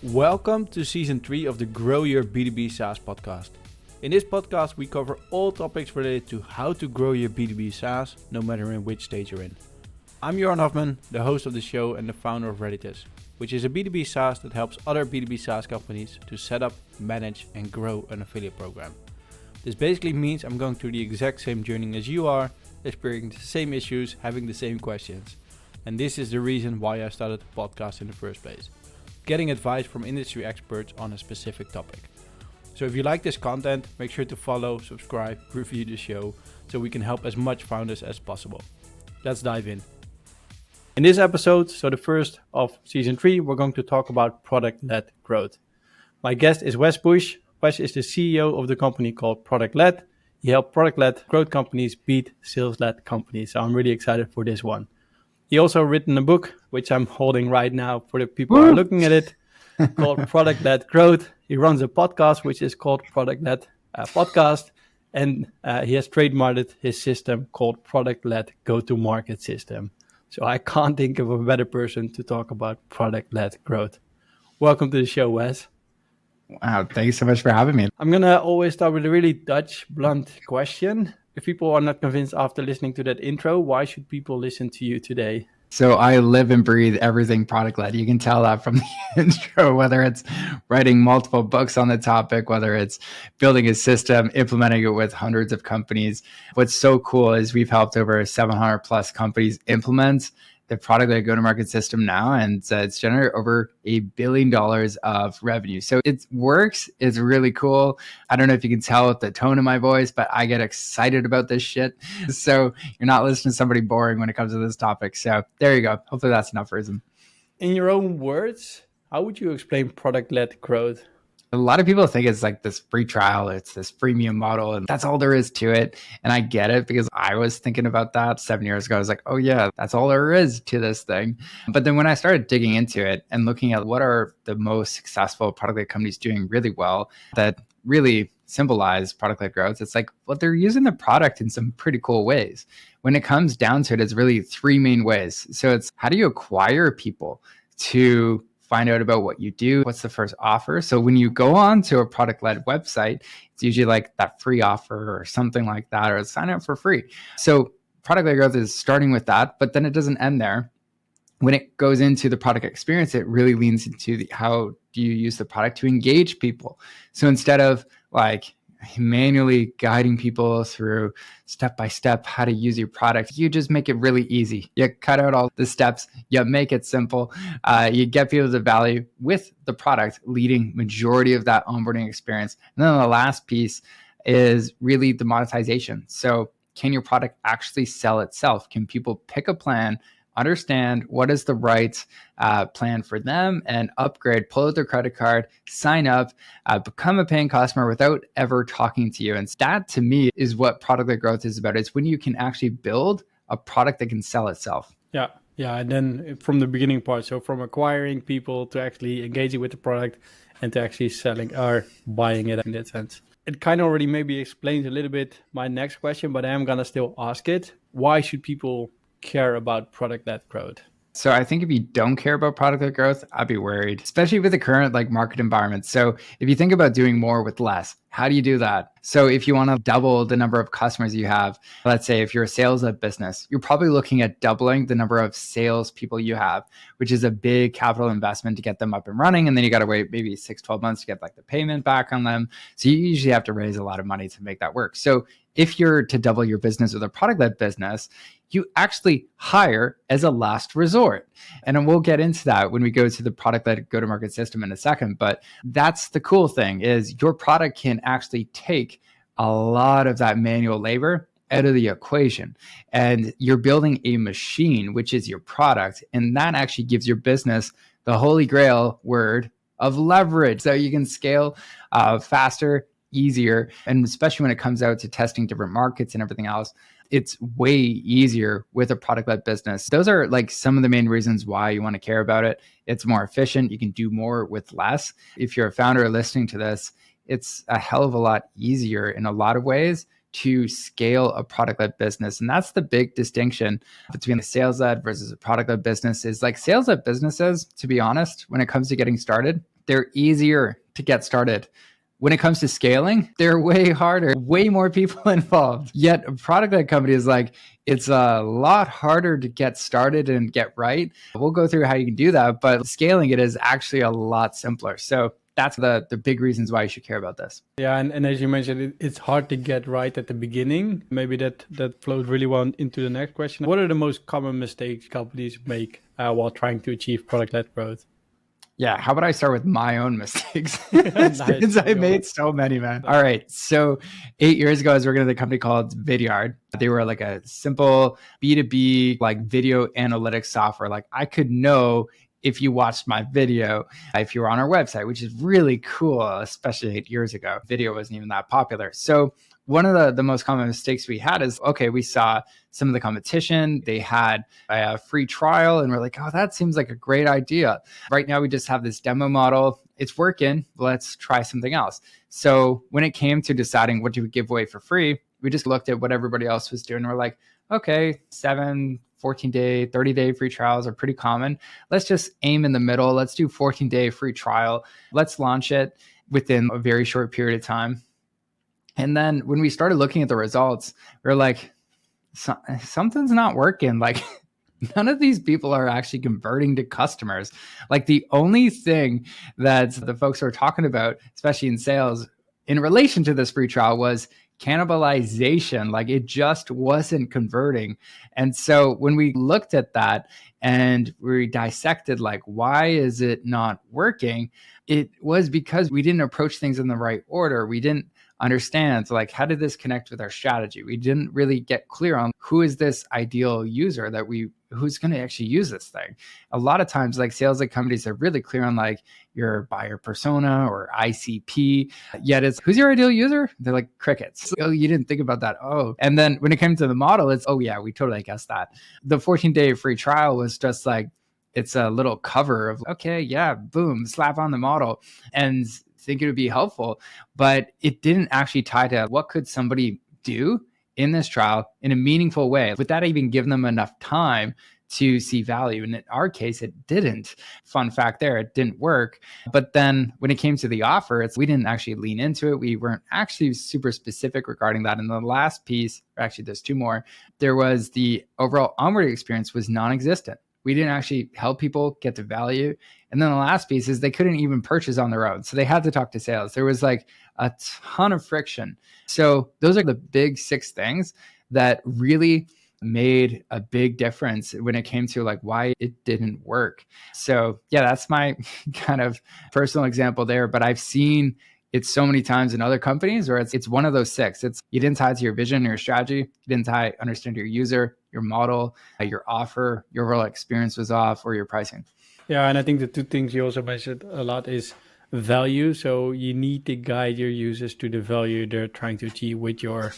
Welcome to Season 3 of the Grow Your B2B SaaS podcast. In this podcast, we cover all topics related to how to grow your B2B SaaS, no matter in which stage you're in. I'm Joran Hoffman, the host of the show and the founder of Redditus, which is a B2B SaaS that helps other B2B SaaS companies to set up, manage, and grow an affiliate program. This basically means I'm going through the exact same journey as you are, experiencing the same issues, having the same questions. And this is the reason why I started the podcast in the first place. Getting advice from industry experts on a specific topic. So if you like this content, make sure to follow, subscribe, review the show so we can help as much founders as possible. Let's dive in. In this episode, so the first of Season 3, we're going to talk about product-led growth. My guest is Wes Bush. Wes is the CEO of the company called Product-led. He helps product-led growth companies beat sales-led companies. So I'm really excited for this one. He also written a book, which I'm holding right now for the people who are looking at it, called Product-led Growth. He runs a podcast, which is called Product-led Podcast. And he has trademarked his system called Product-led Go-to-Market System. So I can't think of a better person to talk about product-led growth. Welcome to the show, Wes. Wow, thanks so much for having me. I'm going to always start with a really Dutch, blunt question. If people are not convinced after listening to that intro, why should people listen to you today? So I live and breathe everything product-led. You can tell that from the intro, whether it's writing multiple books on the topic, whether it's building a system, implementing it with hundreds of companies. What's so cool is we've helped over 700 plus companies implement the product-led go-to-market system now, and it's generated over $1 billion of revenue. So it works. It's really cool. I don't know if you can tell with the tone of my voice, but I get excited about this shit. So you're not listening to somebody boring when it comes to this topic. So there you go. Hopefully that's enough reason. In your own words, how would you explain product-led growth? A lot of people think it's like this free trial, it's this freemium model, and that's all there is to it. And I get it because I was thinking about that 7 years ago. I was like, oh yeah, that's all there is to this thing. But then when I started digging into it and looking at what are the most successful product-led companies doing really well that really symbolize product-led growth, it's like, well, they're using the product in some pretty cool ways. When it comes down to it, it's really three main ways. So it's how do you acquire people to find out about what you do? What's the first offer? So when you go on to a product-led website, it's usually like that free offer or something like that, or sign up for free. So product-led growth is starting with that, but then it doesn't end there. When it goes into the product experience, it really leans into how do you use the product to engage people. So instead of like manually guiding people through step-by-step how to use your product, you just make it really easy. You cut out all the steps, you make it simple, you get people to value with the product, leading majority of that onboarding experience. And then the last piece is really the monetization. So can your product actually sell itself? Can people pick a plan, understand what is the right plan for them, and upgrade, pull out their credit card, sign up, become a paying customer without ever talking to you? And that to me is what product-led growth is about. It's when you can actually build a product that can sell itself. Yeah. And then from the beginning part, so from acquiring people to actually engaging with the product and to actually selling or buying it in that sense. It kind of already maybe explains a little bit my next question, but I am going to still ask it. Why should people care about product-led growth? So I think if you don't care about product-led growth, I'd be worried, especially with the current market environment. So if you think about doing more with less, how do you do that? So if you want to double the number of customers you have, let's say if you're a sales-led business, you're probably looking at doubling the number of sales people you have, which is a big capital investment to get them up and running. And then you got to wait maybe 6-12 months to get the payment back on them. So you usually have to raise a lot of money to make that work. So if you're to double your business with a product-led business, you actually hire as a last resort. And then we'll get into that when we go to the product-led go-to-market system in a second. But that's the cool thing is your product can actually take a lot of that manual labor out of the equation. And you're building a machine, which is your product. And that actually gives your business the holy grail word of leverage. So you can scale faster, easier. And especially when it comes out to testing different markets and everything else, it's way easier with a product-led business. Those are some of the main reasons why you want to care about it. It's more efficient. You can do more with less. If you're a founder listening to this, it's a hell of a lot easier in a lot of ways to scale a product-led business. And that's the big distinction between a sales-led versus a product-led business is sales-led businesses, to be honest, when it comes to getting started, they're easier to get started. When it comes to scaling, they're way harder, way more people involved. Yet a product-led company is like, it's a lot harder to get started and get right. We'll go through how you can do that, but scaling it is actually a lot simpler. So that's the big reasons why you should care about this. Yeah, and as you mentioned, it's hard to get right at the beginning. Maybe that flows really well into the next question. What are the most common mistakes companies make while trying to achieve product-led growth? Yeah, how about I start with my own mistakes? Nice. Since I made so many, man. All right. So 8 years ago, I was working at a company called Vidyard. They were like a simple B2B like video analytics software. Like I could know if you watched my video, if you were on our website, which is really cool, especially 8 years ago. Video wasn't even that popular. So one of the most common mistakes we had is, okay, we saw some of the competition, they had a free trial and we're like, oh, that seems like a great idea. Right now, we just have this demo model. It's working. Let's try something else. So when it came to deciding what do we give away for free, we just looked at what everybody else was doing. We're like, okay, 7, 14-day, 30-day free trials are pretty common. Let's just aim in the middle. Let's do 14-day free trial. Let's launch it within a very short period of time. And then when we started looking at the results, we were like, something's not working. Like none of these people are actually converting to customers. Like the only thing that the folks were talking about, especially in sales, in relation to this free trial was cannibalization. Like it just wasn't converting. And so when we looked at that and we dissected, like, why is it not working? It was because we didn't approach things in the right order. We didn't understand, like, how did this connect with our strategy? We didn't really get clear on who is this ideal user who's going to actually use this thing. A lot of times, like sales companies are really clear on like your buyer persona or ICP, yet it's who's your ideal user? They're like crickets. Oh, you didn't think about that. Oh, and then when it came to the model, it's, oh yeah, we totally guessed that. The 14-day free trial was just like, it's a little cover of, okay, yeah, boom, slap on the model and think it would be helpful, but it didn't actually tie to what could somebody do in this trial in a meaningful way. Would that even give them enough time to see value? And in our case, it didn't. Fun fact there, it didn't work. But then when it came to the offer, we didn't actually lean into it. We weren't actually super specific regarding that. And the last piece, actually there's two more, there was the overall onboarding experience was non-existent. We didn't actually help people get the value. And then the last piece is they couldn't even purchase on their own. So they had to talk to sales. There was like a ton of friction. So those are the big 6 things that really made a big difference when it came to like why it didn't work. So yeah, that's my kind of personal example there. But I've seen it so many times in other companies where it's one of those 6. It's you didn't tie it to your vision or your strategy. You didn't understand your user, your model, your offer, your overall experience was off, or your pricing. Yeah, and I think the 2 things you also mentioned a lot is value. So you need to guide your users to the value they're trying to achieve with your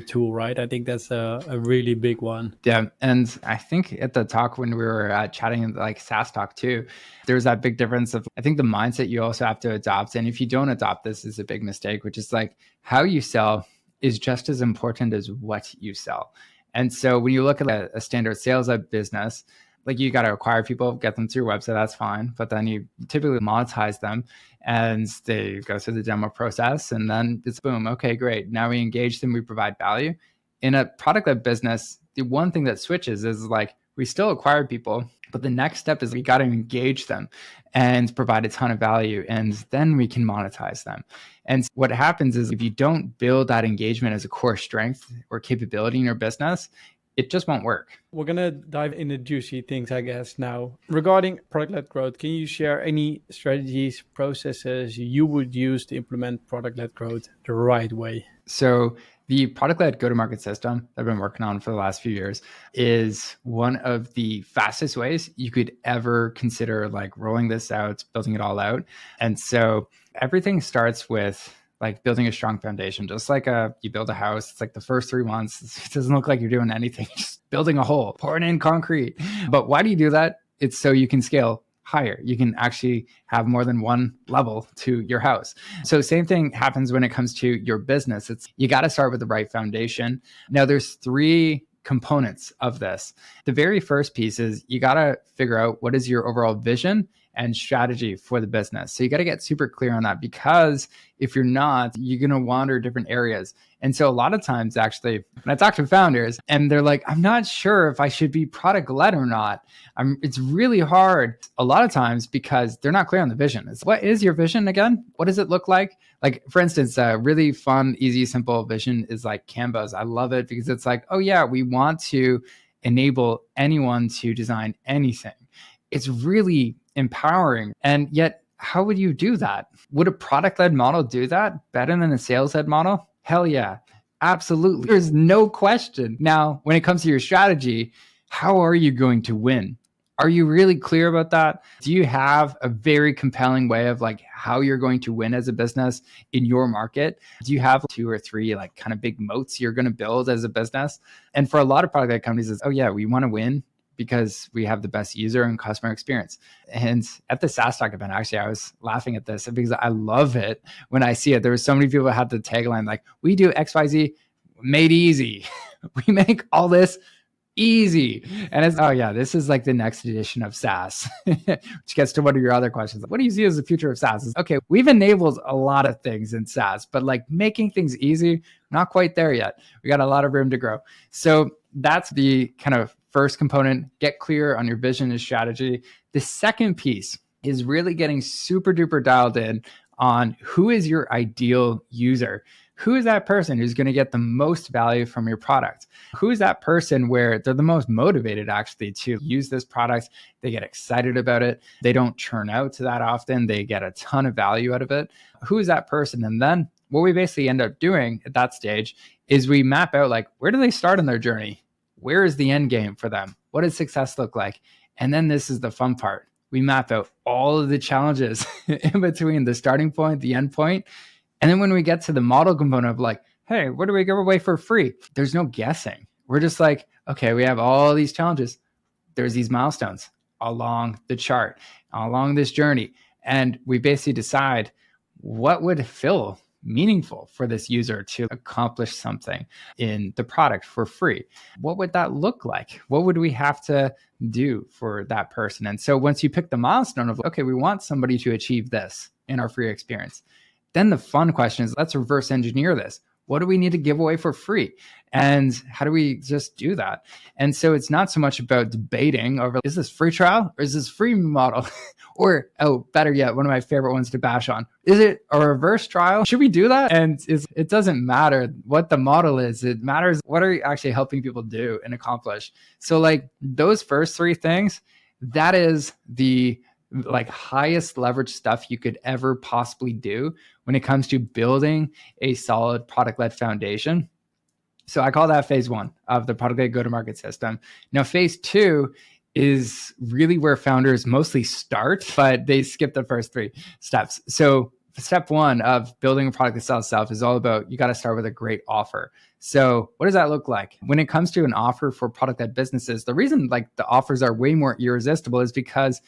tool, right? I think that's a really big one. Yeah. And I think at the talk when we were chatting in like SaaS talk too, there was that big difference of, I think the mindset you also have to adopt. And if you don't adopt this is a big mistake, which is like how you sell is just as important as what you sell. And so when you look at a standard sales business, like you got to acquire people, get them to your website, that's fine. But then you typically monetize them and they go through the demo process and then it's boom. Okay, great. Now we engage them, we provide value. In a product-led business, the one thing that switches is like we still acquire people, but the next step is we got to engage them and provide a ton of value and then we can monetize them. And what happens is if you don't build that engagement as a core strength or capability in your business, it just won't work. We're going to dive into juicy things, I guess, now. Regarding product-led growth, can you share any strategies, processes you would use to implement product-led growth the right way? So the product-led go-to-market system that I've been working on for the last few years is one of the fastest ways you could ever consider like rolling this out, building it all out. And so everything starts with like building a strong foundation, just like you build a house. It's like the first 3 months, it doesn't look like you're doing anything, just building a hole, pouring in concrete. But why do you do that? It's so you can scale higher. You can actually have more than one level to your house. So same thing happens when it comes to your business. You got to start with the right foundation. Now there's 3 components of this. The very first piece is you got to figure out what is your overall vision and strategy for the business. So you got to get super clear on that, because if you're not, you're going to wander different areas. And so a lot of times, actually, when I talk to founders and they're like, I'm not sure if I should be product led or not. It's really hard a lot of times because they're not clear on the vision. What is your vision again? What does it look like? Like, for instance, a really fun, easy, simple vision is like Canva's. I love it because it's like, oh yeah, we want to enable anyone to design anything. It's really empowering. And yet, how would you do that? Would a product-led model do that better than a sales-led model? Hell yeah, absolutely. There's no question. Now, when it comes to your strategy, how are you going to win? Are you really clear about that? Do you have a very compelling way of like how you're going to win as a business in your market? Do you have 2 or 3 like kind of big moats you're going to build as a business? And for a lot of product-led companies, it's, oh yeah, we want to win because we have the best user and customer experience. And at the SaaS Talk event, actually, I was laughing at this because I love it when I see it. There were so many people that had the tagline like, we do XYZ made easy. We make all this easy. And it's, oh yeah, this is like the next edition of SaaS, which gets to one of your other questions. What do you see as the future of SaaS? It's, okay, we've enabled a lot of things in SaaS, but like making things easy, not quite there yet. We got a lot of room to grow. So that's the kind of first component. Get clear on your vision and strategy. The second piece is really getting super duper dialed in on who is your ideal user. Who is that person who's going to get the most value from your product? Who is that person where they're the most motivated actually to use this product? They get excited about it. They don't churn out to that often. They get a ton of value out of it. Who is that person? And then what we basically end up doing at that stage is we map out like, where do they start in their journey? Where is the end game for them? What does success look like? And then this is the fun part. We map out all of the challenges in between the starting point, the end point. And then when we get to the model component of like, hey, what do we give away for free? There's no guessing. We're just like, okay, we have all these challenges. There's these milestones along the chart, along this journey. And we basically decide what would feel meaningful for this user to accomplish something in the product for free. What would that look like? What would we have to do for that person? And so once you pick the milestone of, okay, we want somebody to achieve this in our free experience, then the fun question is, let's reverse engineer this. What do we need to give away for free? And how do we just do that? And so it's not so much about debating over, is this free trial or is this free model? Or, oh, better yet, one of my favorite ones to bash on. Is it a reverse trial? Should we do that? And it doesn't matter what the model is. It matters what are you actually helping people do and accomplish. So like those first 3 things, that is the like highest leverage stuff you could ever possibly do when it comes to building a solid product-led foundation. So I call that phase 1 of the product-led go-to-market system. Now, phase 2 is really where founders mostly start, but they skip the first 3 steps. So step 1 of building a product that sells itself is all about, you got to start with a great offer. So what does that look like? When it comes to an offer for product-led businesses, the reason like the offers are way more irresistible is because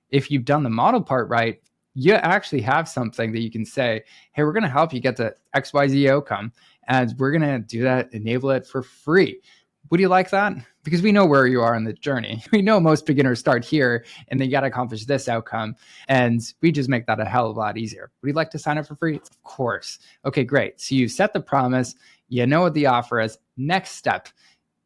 if you've done the model part right, you actually have something that you can say, hey, we're going to help you get to XYZ outcome, and we're going to do that, enable it for free. Would you like that? Because we know where you are in the journey. We know most beginners start here and they got to accomplish this outcome. And we just make that a hell of a lot easier. Would you like to sign up for free? Of course. Okay, great. So you set the promise. You know what the offer is. Next step,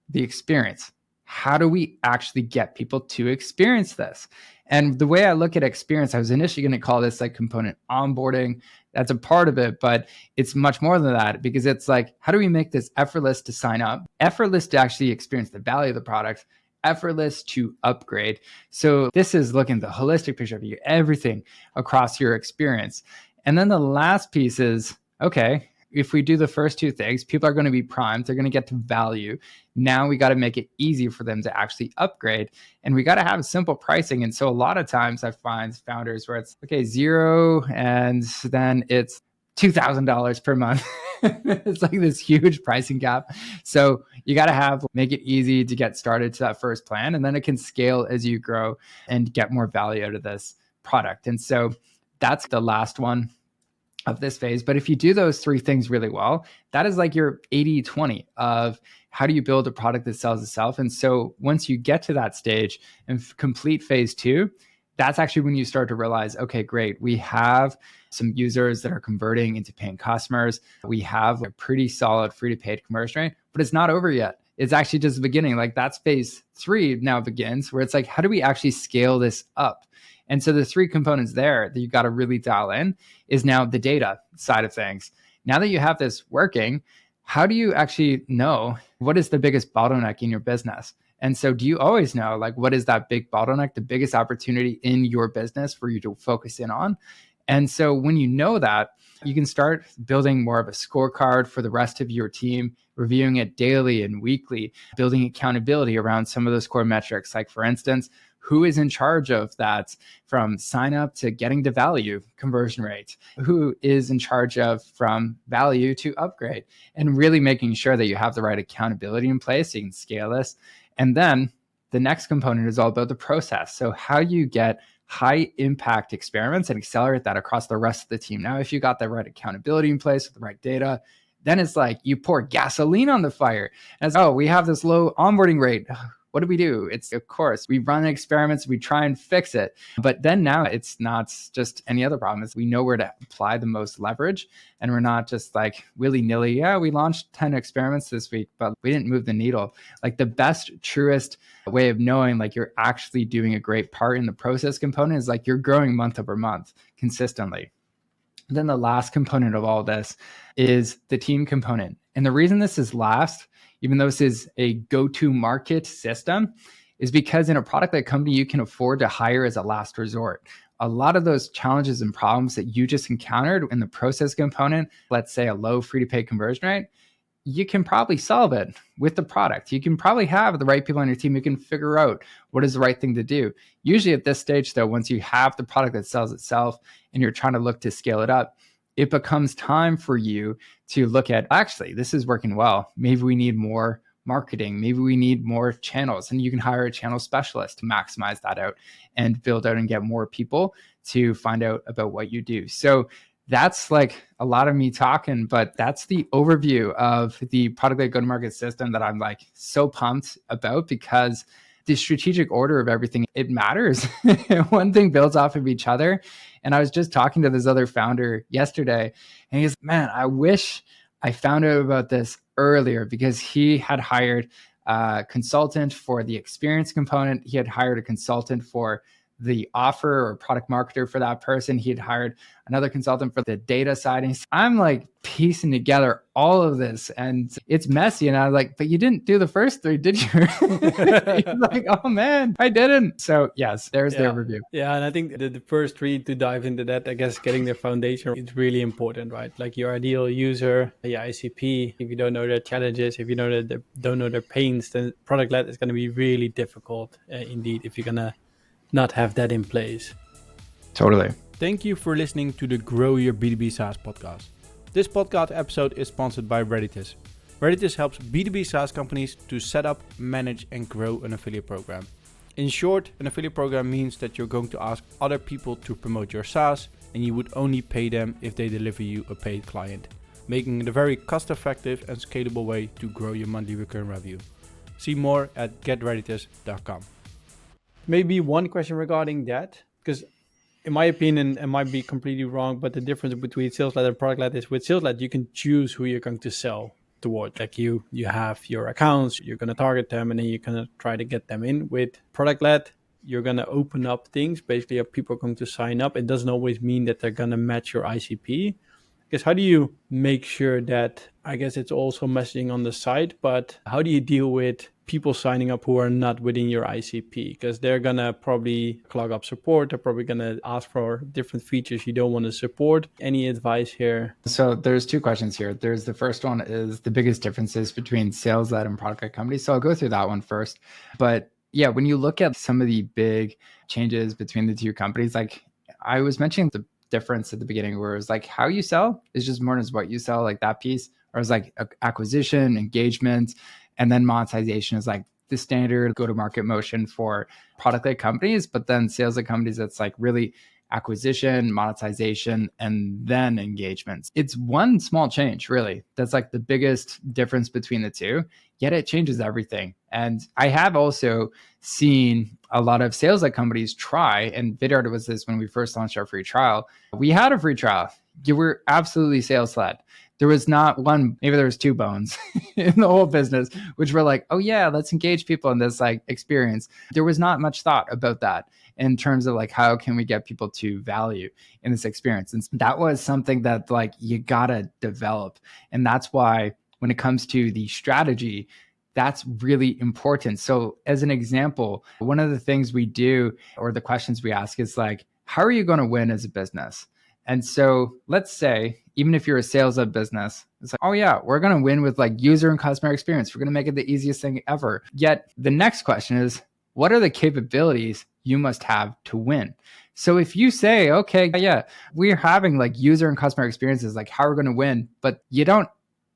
the experience. How do we actually get people to experience this? And the way I look at experience, I was initially going to call this like component onboarding. That's a part of it, but it's much more than that, because it's like, how do we make this effortless to sign up, effortless to actually experience the value of the product, effortless to upgrade? So this is looking at the holistic picture of you, everything across your experience. And then the last piece is, okay, if we do the first 2 things, people are going to be primed. They're going to get to value. Now we got to make it easy for them to actually upgrade. And we got to have simple pricing. And so a lot of times I find founders where it's, okay, 0, and then it's $2,000 per month. It's like this huge pricing gap. So you got to make it easy to get started to that first plan. And then it can scale as you grow and get more value out of this product. And so that's the last one of this phase. But if you do those 3 things really well, that is like your 80-20 of how do you build a product that sells itself. And so once you get to that stage and complete phase 2, that's actually when you start to realize, okay, great, we have some users that are converting into paying customers. We have a pretty solid free to paid conversion rate, but it's not over yet. It's actually just the beginning. Like that's phase 3 now begins, where it's like, how do we actually scale this up? And so the 3 components there that you got to really dial in is now the data side of things. Now that you have this working, how do you actually know what is the biggest bottleneck in your business? And so do you always know, like, what is that big bottleneck, the biggest opportunity in your business for you to focus in on? And so when you know that, you can start building more of a scorecard for the rest of your team, reviewing it daily and weekly, building accountability around some of those core metrics. Like, for instance, who is in charge of that from sign up to getting to value conversion rate? Who is in charge of from value to upgrade? And really making sure that you have the right accountability in place so you can scale this. And then the next component is all about the process. So how you get high impact experiments and accelerate that across the rest of the team. Now, if you got the right accountability in place with the right data, then it's like you pour gasoline on the fire. As, oh, we have this low onboarding rate. What do we do? It's, of course, we run experiments, we try and fix it. But then now it's not just any other problem. It's we know where to apply the most leverage. And we're not just like willy-nilly, yeah, we launched 10 experiments this week, but we didn't move the needle. Like the best, truest way of knowing like you're actually doing a great part in the process component is like you're growing month over month consistently. Then the last component of all this is the team component. And the reason this is last, even though this is a go-to market system, is because in a product-led company, you can afford to hire as a last resort. A lot of those challenges and problems that you just encountered in the process component, let's say a low free-to-pay conversion rate, you can probably solve it with the product. You can probably have the right people on your team who can figure out what is the right thing to do. Usually at this stage, though, once you have the product that sells itself and you're trying to look to scale it up, it becomes time for you to look at, actually, this is working well. Maybe we need more marketing. Maybe we need more channels. And you can hire a channel specialist to maximize that out and build out and get more people to find out about what you do. So that's like a lot of me talking, but that's the overview of the product-led go-to-market system that I'm like so pumped about, because the strategic order of everything, it matters. One thing builds off of each other. And I was just talking to this other founder yesterday, and he's, man, I wish I found out about this earlier, because he had hired a consultant for the experience component. He had hired a consultant for the offer or product marketer for that person. He had hired another consultant for the data side. And I'm like piecing together all of this, and it's messy. And I was like, but you didn't do the first 3, did you? He's like, oh man, I didn't. So yes, there's the overview. Yeah. And I think the first 3 to dive into that, I guess getting the foundation is really important, right? Like your ideal user, your ICP, if you don't know their challenges, if you don't know their pains, then product-led is going to be really difficult indeed if you're going to not have that in place. Totally. Thank you for listening to the Grow Your B2B SaaS podcast. This podcast episode is sponsored by Redditus. Redditus helps B2B SaaS companies to set up, manage, and grow an affiliate program. In short, an affiliate program means that you're going to ask other people to promote your SaaS, and you would only pay them if they deliver you a paid client, making it a very cost-effective and scalable way to grow your monthly recurring revenue. See more at getredditus.com. Maybe one question regarding that, because in my opinion, it might be completely wrong, but the difference between sales-led and product-led is with sales-led, you can choose who you're going to sell toward. Like you have your accounts, you're going to target them, and then you're going to try to get them in. With product-led, you're going to open up things. Basically, people are going to sign up. It doesn't always mean that they're going to match your ICP. Because how do you make sure that, I guess it's also messaging on the site, but how do you deal with people signing up who are not within your ICP? Because they're going to probably clog up support. They're probably going to ask for different features you don't want to support. Any advice here? So there's 2 questions here. There's the first one is the biggest differences between sales-led and product-led companies. So I'll go through that one first. But yeah, when you look at some of the big changes between the 2 companies, like I was mentioning the difference at the beginning, where it was like how you sell is just more than what you sell, like that piece, or it's like acquisition, engagement, and then monetization is like the standard go-to-market motion for product-led companies. But then sales-led companies, it's like really acquisition, monetization, and then engagements. It's one small change, really. That's like the biggest difference between the two, yet it changes everything. And I have also seen a lot of sales-led companies try, and Vidyard was this when we first launched our free trial. We had a free trial. You were absolutely sales-led. There was not one, maybe there was two bones in the whole business, which were like, oh yeah, let's engage people in this like experience. There was not much thought about that in terms of like, how can we get people to value in this experience? And that was something that like you gotta develop. And that's why when it comes to the strategy, that's really important. So as an example, one of the things we do or the questions we ask is like, how are you going to win as a business? And so let's say, even if you're a sales-led business, it's like, oh yeah, we're going to win with like user and customer experience. We're going to make it the easiest thing ever. Yet the next question is, what are the capabilities you must have to win? So if you say, okay, yeah, we're having like user and customer experiences, like how we're going to win, but you don't,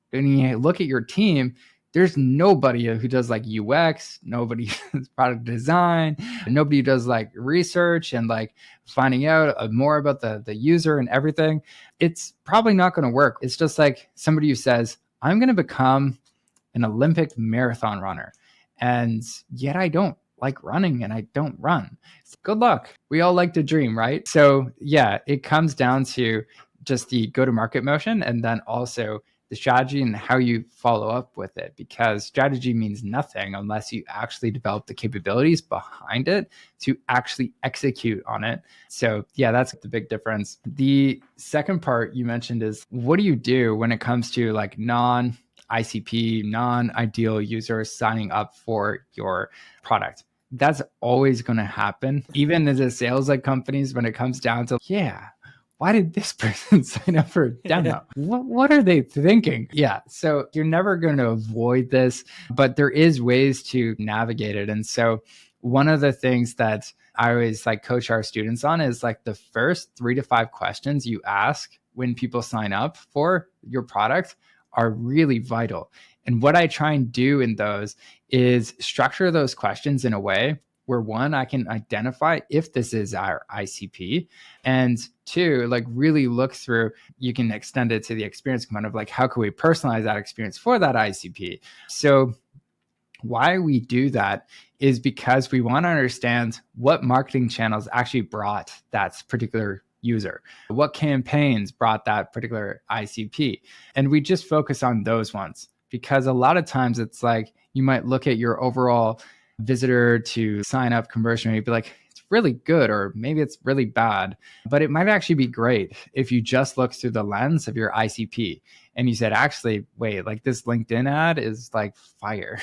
when you look at your team, there's nobody who does like UX, nobody does product design, nobody does like research and like finding out more about the user and everything. It's probably not going to work. It's just like somebody who says, I'm going to become an Olympic marathon runner. And yet I don't like running and I don't run. Good luck. We all like to dream, right? So yeah, it comes down to just the go-to-market motion and then also the strategy and how you follow up with it, because strategy means nothing unless you actually develop the capabilities behind it to actually execute on it. So yeah, that's the big difference. The second part you mentioned is, what do you do when it comes to like non-ICP, non-ideal users signing up for your product? That's always going to happen. Even as a sales-led companies, when it comes down to, yeah, why did this person sign up for a demo? What are they thinking? Yeah. So you're never going to avoid this, but there is ways to navigate it. And so one of the things that I always like coach our students on is like the first 3 to 5 questions you ask when people sign up for your product are really vital. And what I try and do in those is structure those questions in a way where one, I can identify if this is our ICP, and two, like really look through, you can extend it to the experience component of like, how can we personalize that experience for that ICP? So why we do that is because we want to understand what marketing channels actually brought that particular user, what campaigns brought that particular ICP. And we just focus on those ones, because a lot of times it's like, you might look at your overall visitor to sign up conversion rate, be like, it's really good, or maybe it's really bad, but it might actually be great if you just look through the lens of your ICP and you said, actually, wait, like this LinkedIn ad is like fire.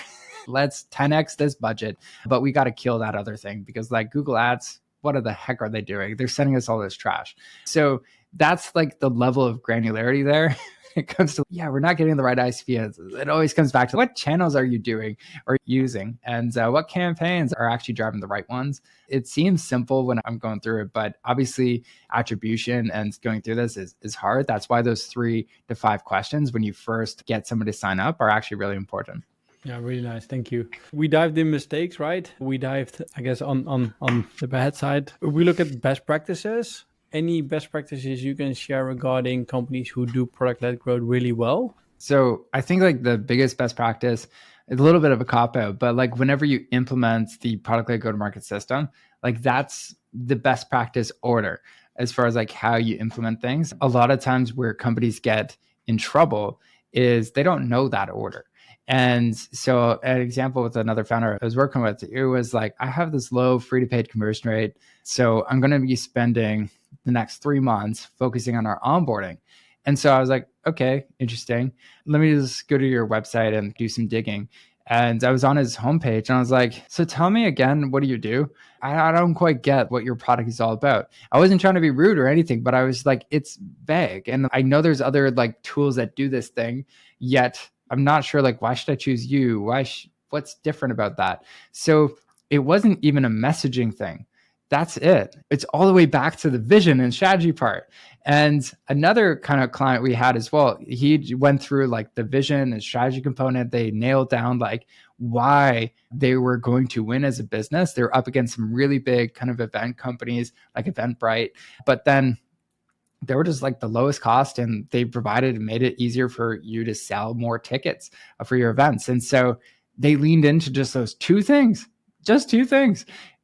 Let's 10x this budget, but we got to kill that other thing, because like Google ads, what the heck are they doing? They're sending us all this trash. So that's like the level of granularity there. It comes to, yeah, we're not getting the right ICP. It always comes back to what channels are you doing or using, and what campaigns are actually driving the right ones. It seems simple when I'm going through it, but obviously attribution and going through this is hard. That's why those 3 to 5 questions when you first get somebody to sign up are actually really important. Yeah, really nice. Thank you. We dived in mistakes, right? We dived, I guess, on the bad side. We look at best practices. Any best practices you can share regarding companies who do product-led growth really well? So I think like the biggest best practice, it's a little bit of a cop-out, but like whenever you implement the product-led go-to-market system, like that's the best practice order as far as like how you implement things. A lot of times where companies get in trouble is they don't know that order. And so an example with another founder I was working with, it was like, I have this low free to paid conversion rate. So I'm going to be spending the next 3 months focusing on our onboarding. And so I was like, okay, interesting. Let me just go to your website and do some digging. And I was on his homepage and I was like, so tell me again, what do you do? I don't quite get what your product is all about. I wasn't trying to be rude or anything, but I was like, it's vague. And I know there's other like tools that do this thing, yet I'm not sure, like, why should I choose you? What's different about that? So it wasn't even a messaging thing. That's it. It's all the way back to the vision and strategy part. And another kind of client we had as well, he went through like the vision and strategy component. They nailed down like why they were going to win as a business. They were up against some really big kind of event companies like Eventbrite, but then they were just like the lowest cost, and they provided and made it easier for you to sell more tickets for your events. And so they leaned into just those two things,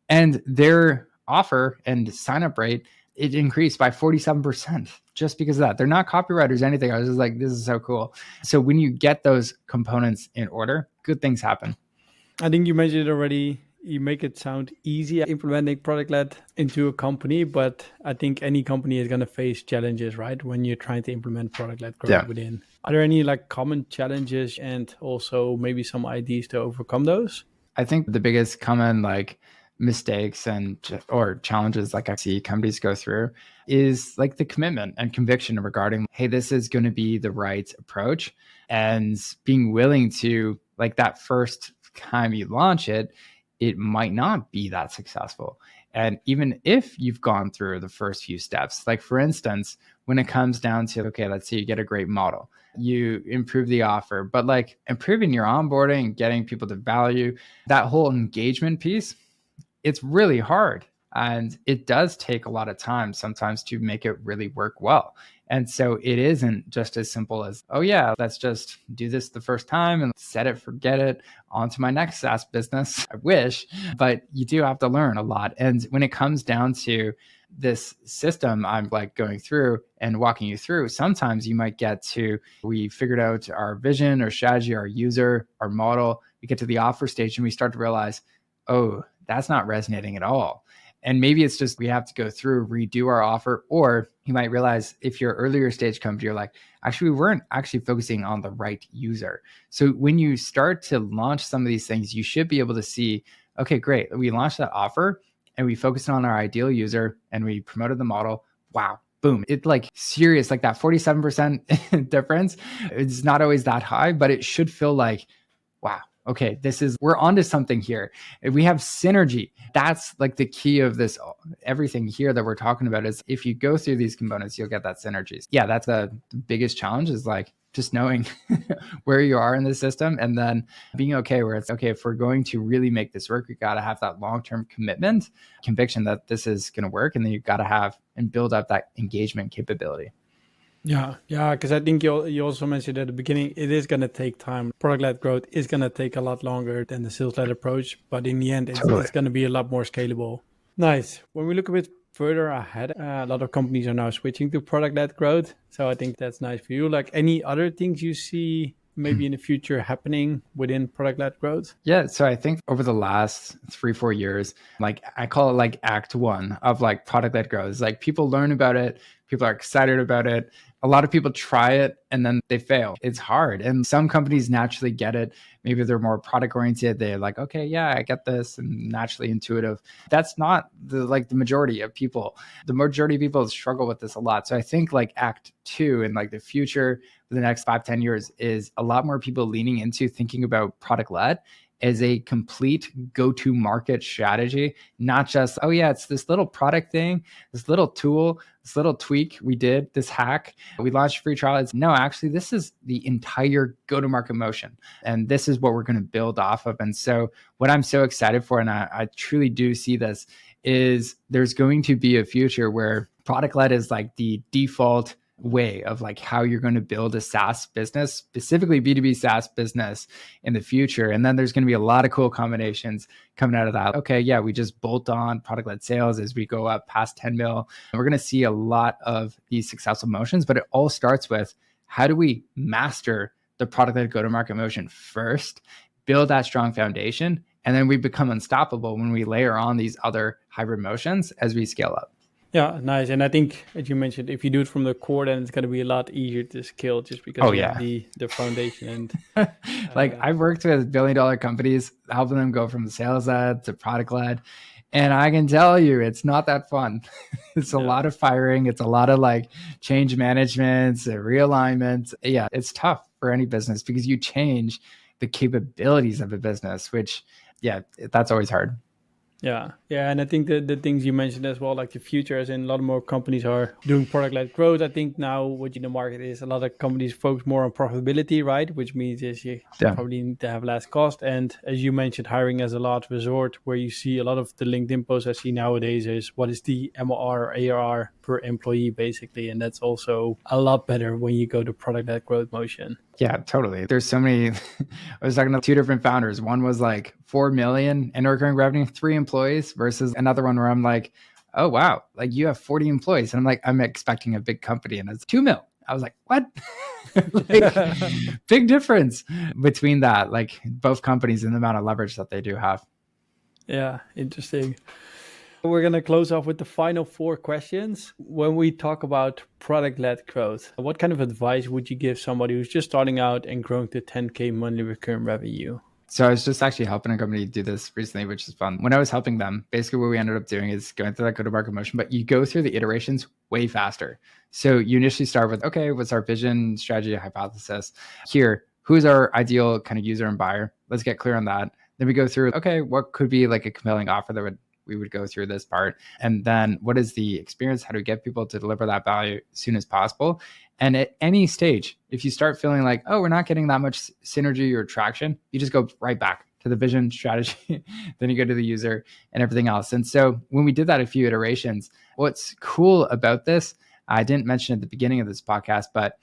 and their offer and sign up rate, it increased by 47% just because of that. They're not copywriters or anything. I was just like, this is so cool. So when you get those components in order, good things happen. I think you mentioned it already. You make it sound easy implementing product-led into a company, but I think any company is going to face challenges, right? When you're trying to implement product-led growth within. Are there any like common challenges and also maybe some ideas to overcome those? I think the biggest common like mistakes or challenges like I see companies go through is like the commitment and conviction regarding, hey, this is going to be the right approach, and being willing to, like, that first time you launch it, it might not be that successful. And even if you've gone through the first few steps, like for instance, when it comes down to, okay, let's say you get a great model, you improve the offer, but like improving your onboarding, getting people to value, that whole engagement piece, it's really hard. And it does take a lot of time sometimes to make it really work well. And so it isn't just as simple as, oh yeah, let's just do this the first time and set it, forget it, on to my next SaaS business. I wish, but you do have to learn a lot. And when it comes down to this system I'm like going through and walking you through, sometimes you might get to, we figured out our vision or strategy, our user, our model, we get to the offer stage and we start to realize, oh, that's not resonating at all. And maybe it's just we have to go through, redo our offer, or you might realize if you're earlier stage company, you're like, actually, we weren't actually focusing on the right user. So when you start to launch some of these things, you should be able to see, okay, great. We launched that offer and we focused on our ideal user and we promoted the model. Wow. Boom. It's like serious, like that 47% difference. It's not always that high, but it should feel like, wow. Okay, we're onto something here. If we have synergy, that's like the key of this, everything here that we're talking about is if you go through these components, you'll get that synergies. Yeah, that's the biggest challenge, is like just knowing where you are in the system and then being okay where it's okay, if we're going to really make this work, we got to have that long-term commitment, conviction that this is going to work. And then you've got to have and build up that engagement capability. Yeah, because I think you also mentioned at the beginning, it is going to take time. Product-led growth is going to take a lot longer than the sales-led approach, but in the end, it's going to be a lot more scalable. Nice. When we look a bit further ahead, a lot of companies are now switching to product-led growth. So I think that's nice for you. Like any other things you see maybe in the future happening within product-led growth? Yeah. So I think over the last 3-4 years, like I call it like act one of like product-led growth. It's like people learn about it. People are excited about it. A lot of people try it and then they fail. It's hard. And some companies naturally get it. Maybe they're more product oriented. They're like, okay, yeah, I get this, and naturally intuitive. That's not the majority of people. The majority of people struggle with this a lot. So I think like act two in like the future, for the next 5-10 years, is a lot more people leaning into thinking about product led as a complete go-to market strategy, not just, oh yeah, it's this little product thing, this little tool, this little tweak we did, this hack, we launched a free trial. It's no, actually, this is the entire go-to-market motion. And this is what we're going to build off of. And so what I'm so excited for, and I truly do see this, is there's going to be a future where product-led is like the default way of like how you're going to build a SaaS business, specifically B2B SaaS business in the future. And then there's going to be a lot of cool combinations coming out of that. Okay, yeah, we just bolt on product-led sales as we go up past 10 mil. And we're going to see a lot of these successful motions, but it all starts with how do we master the product-led go-to-market motion first, build that strong foundation, and then we become unstoppable when we layer on these other hybrid motions as we scale up. Yeah, nice. And I think, as you mentioned, if you do it from the core, then it's going to be a lot easier to scale just because you have the foundation. And like I've worked with billion-dollar companies, helping them go from sales led to product led. And I can tell you, it's not that fun. It's a lot of firing. It's a lot of like change management, realignment. Yeah, it's tough for any business because you change the capabilities of a business, which, yeah, that's always hard. Yeah. Yeah. And I think the things you mentioned as well, like the future, as in a lot more companies are doing product-led growth. I think now what in the market is a lot of companies focus more on profitability, right? Which means is you Yeah. probably need to have less cost. And as you mentioned, hiring as a last resort, where you see a lot of the LinkedIn posts I see nowadays is what is the MR or ARR per employee, basically. And that's also a lot better when you go to product-led growth motion. Yeah, totally. There's so many. I was talking to two different founders. One was like 4 million in recurring revenue, 3 employees, versus another one where I'm like, oh, wow, like you have 40 employees. And I'm like, I'm expecting a big company and it's 2 mil. I was like, what? Like, big difference between that, like both companies and the amount of leverage that they do have. Yeah, interesting. We're going to close off with the final 4 questions. When we talk about product-led growth, what kind of advice would you give somebody who's just starting out and growing to 10K monthly recurring revenue? So I was just actually helping a company do this recently, which is fun. When I was helping them, basically what we ended up doing is going through that go-to-market motion, but you go through the iterations way faster. So you initially start with, okay, what's our vision, strategy, hypothesis? Here, who's our ideal kind of user and buyer? Let's get clear on that. Then we go through, okay, what could be like a compelling offer that we would go through this part. And then what is the experience? How do we get people to deliver that value as soon as possible? And at any stage, if you start feeling like, oh, we're not getting that much synergy or traction, you just go right back to the vision strategy. Then you go to the user and everything else. And so when we did that a few iterations, what's cool about this, I didn't mention at the beginning of this podcast, but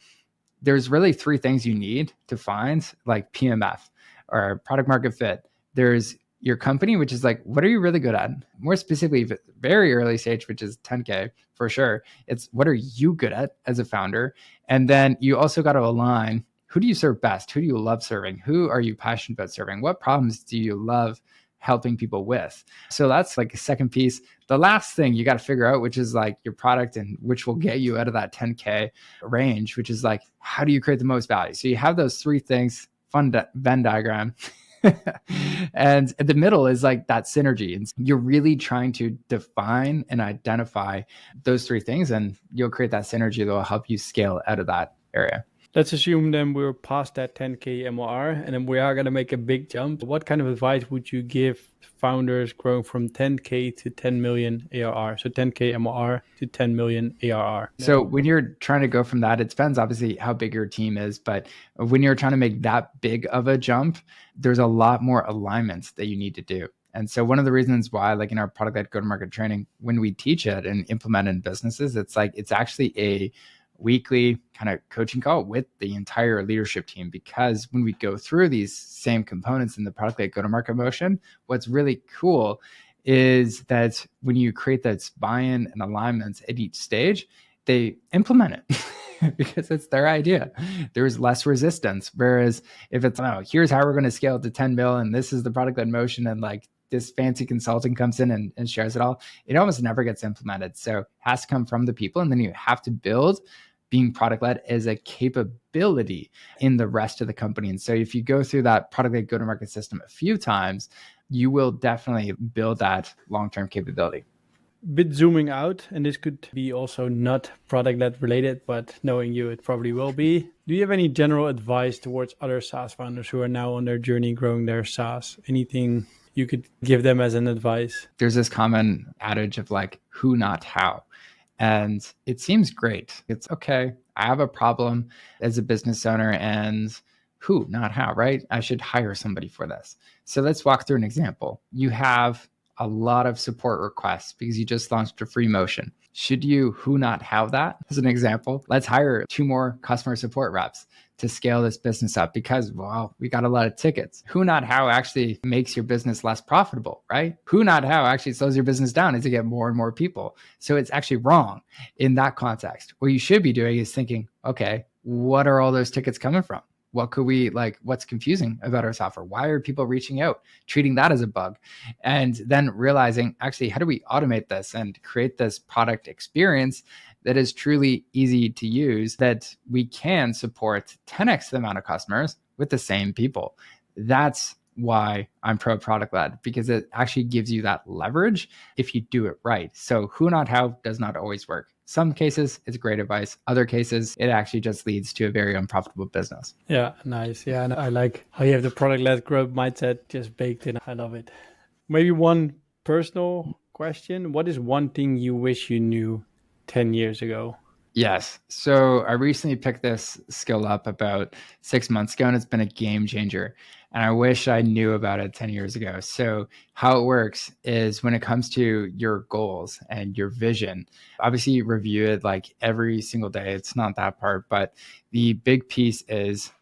there's really 3 things you need to find like PMF or product market fit. There's your company, which is like, what are you really good at? More specifically, very early stage, which is 10K for sure. It's what are you good at as a founder? And then you also got to align, who do you serve best? Who do you love serving? Who are you passionate about serving? What problems do you love helping people with? So that's like a second piece. The last thing you got to figure out, which is like your product and which will get you out of that 10K range, which is like, how do you create the most value? So you have those 3 things, fun Venn diagram. And at the middle is like that synergy. And you're really trying to define and identify those 3 things, and you'll create that synergy that will help you scale out of that area. Let's assume then we're past that 10K MR and then we are going to make a big jump. What kind of advice would you give founders growing from 10K to 10 million ARR? So 10K MR to 10 million ARR. So when you're trying to go from that, it depends obviously how big your team is, but when you're trying to make that big of a jump, there's a lot more alignments that you need to do. And so one of the reasons why, like in our product-led go-to-market training, when we teach it and implement it in businesses, it's actually a weekly kind of coaching call with the entire leadership team, because when we go through these same components in the product-led go-to-market motion, what's really cool is that when you create that buy-in and alignments at each stage, they implement it because it's their idea. There's less resistance. Whereas if it's, oh, here's how we're going to scale it to 10 mil and this is the product-led motion, and like this fancy consultant comes in and shares it all, it almost never gets implemented. So it has to come from the people, and then you have to build being product-led as a capability in the rest of the company. And so if you go through that product-led go-to-market system a few times, you will definitely build that long-term capability. Bit zooming out, and this could be also not product-led related, but knowing you, it probably will be. Do you have any general advice towards other SaaS founders who are now on their journey growing their SaaS? Anything you could give them as an advice? There's this common adage of like, who, not how. And it seems great. It's okay. I have a problem as a business owner, and who, not how, right? I should hire somebody for this. So let's walk through an example. You have a lot of support requests because you just launched a free motion. Should you, who, not how that? As an example, let's hire 2 more customer support reps to scale this business up because, well, we got a lot of tickets. Who, not how actually makes your business less profitable, right? Who, not how actually slows your business down is to get more and more people. So it's actually wrong in that context. What you should be doing is thinking, okay, what are all those tickets coming from? What could we like, what's confusing about our software? Why are people reaching out, treating that as a bug? And then realizing, actually, how do we automate this and create this product experience that is truly easy to use, that we can support 10x the amount of customers with the same people? That's why I'm pro product led, because it actually gives you that leverage if you do it right. So who, not how does not always work. Some cases it's great advice. Other cases, it actually just leads to a very unprofitable business. Yeah, nice. Yeah, and I like how you have the product-led growth mindset just baked in. I love it. Maybe one personal question. What is one thing you wish you knew 10 years ago? Yes. So I recently picked this skill up about 6 months ago, and it's been a game changer. And I wish I knew about it 10 years ago. So how it works is when it comes to your goals and your vision, obviously you review it like every single day. It's not that part, but the big piece is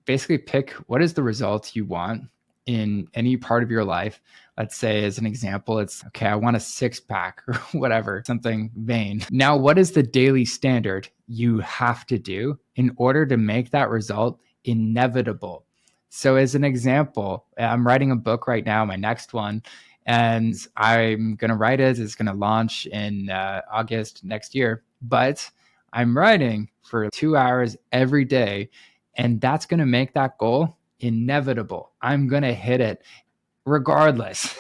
basically pick what is the result you want in any part of your life. Let's say, as an example, it's okay, I want a 6-pack or whatever, something vain. Now, what is the daily standard you have to do in order to make that result inevitable? So, as an example, I'm writing a book right now, my next one, and I'm going to write it. It's going to launch in August next year, but I'm writing for 2 hours every day. And that's going to make that goal inevitable. I'm going to hit it regardless,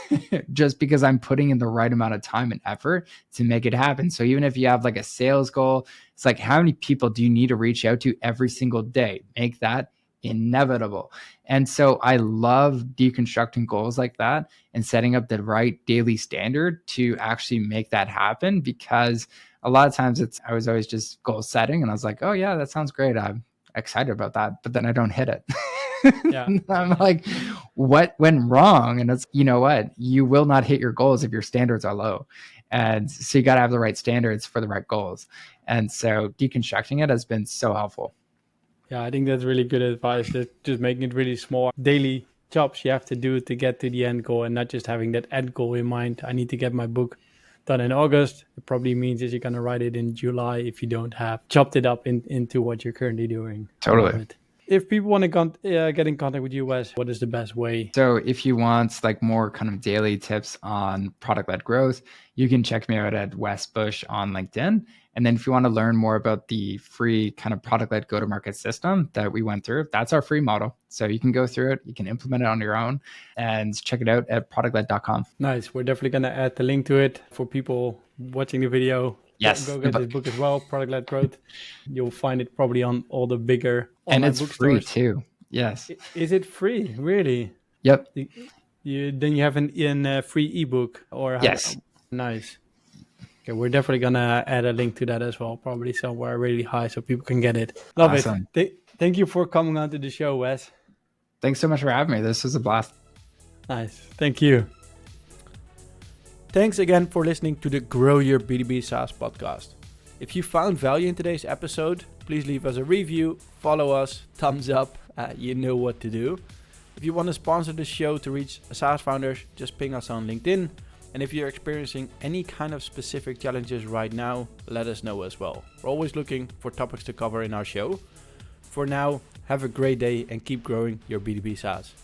just because I'm putting in the right amount of time and effort to make it happen. So even if you have like a sales goal, it's like, how many people do you need to reach out to every single day? Make that inevitable. And so I love deconstructing goals like that and setting up the right daily standard to actually make that happen, because a lot of times I was always just goal setting and I was like, oh yeah, that sounds great. I'm excited about that, but then I don't hit it. Yeah. I'm like, what went wrong? And it's, you know what? You will not hit your goals if your standards are low. And so you got to have the right standards for the right goals. And so deconstructing it has been so helpful. Yeah, I think that's really good advice. That just making it really small daily jobs you have to do to get to the end goal, and not just having that end goal in mind. I need to get my book done in August. It probably means that you're going to write it in July if you don't have chopped it up into what you're currently doing. Totally. If people want to get in contact with you, Wes, what is the best way? So if you want like more kind of daily tips on product-led growth, you can check me out at Wes Bush on LinkedIn. And then if you want to learn more about the free kind of product-led go-to-market system that we went through, that's our free model. So you can go through it, you can implement it on your own, and check it out at productled.com. Nice. We're definitely going to add the link to it for people watching the video. Yes. Go get this book as well, Product-Led Growth. You'll find it probably on all the bigger online and it's free bookstores. too. Yes. Is it free? Really? Yep. Then you have a free ebook or yes. Nice. Okay, we're definitely gonna add a link to that as well, probably somewhere really high so people can get it. Love awesome. it. Thank you for coming on to the show, Wes. Thanks so much for having me. This was a blast. Nice. Thank you. Thanks again for listening to the Grow Your B2B SaaS podcast. If you found value in today's episode, please leave us a review, follow us, thumbs up, you know what to do. If you want to sponsor the show to reach SaaS founders, just ping us on LinkedIn. And if you're experiencing any kind of specific challenges right now, let us know as well. We're always looking for topics to cover in our show. For now, have a great day and keep growing your B2B SaaS.